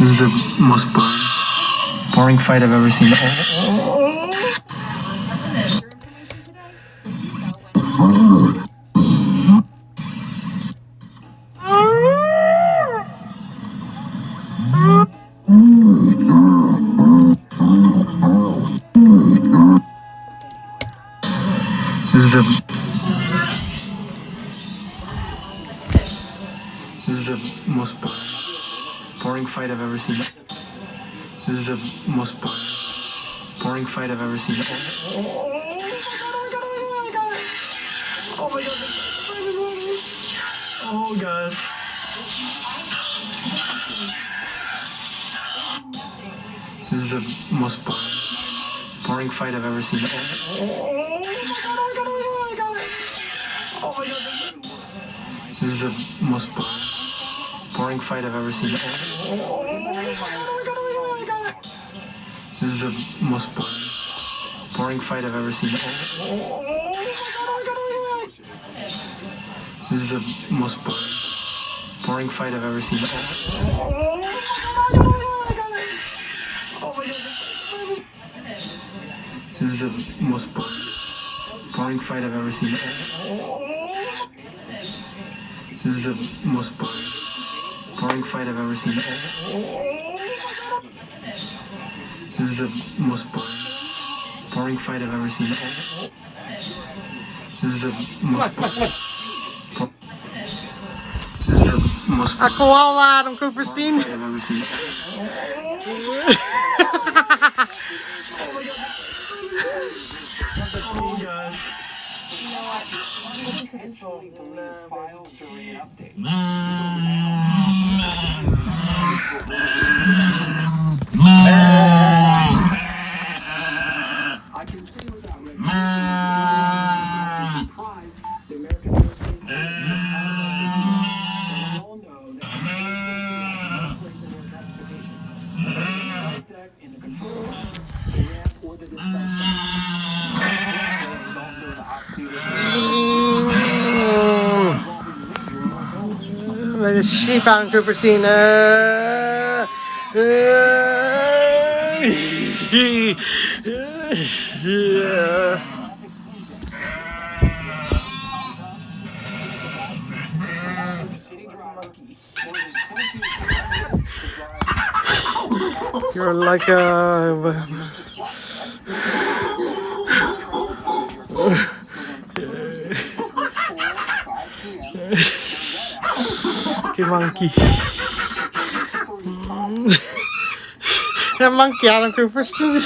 This is the most boring fight I've ever seen. This is the most boring fight I've ever seen. This is the most boring fight I've ever seen. Oh my god. Oh god. This is the most boring fight I've ever seen. Oh my god. This is the most boring fight I've ever seen. This is the most boring fight I've ever seen. This is the most boring fight I've ever seen. This is the most boring fight I've ever seen. This is the most boring fight I've ever seen. This is the most boring fight I've ever seen. This is the most A koala, Adam Kuperstein. I've ever seen. Oh god. I can say without reservation the American aerospace industry all know that place in air transportation. The deck, in the control tower, the ramp, or the dispatch center. There's also the Met de sheep aan Kuperstein. You're like a... monkey. A monkey, Adam Kuperstein.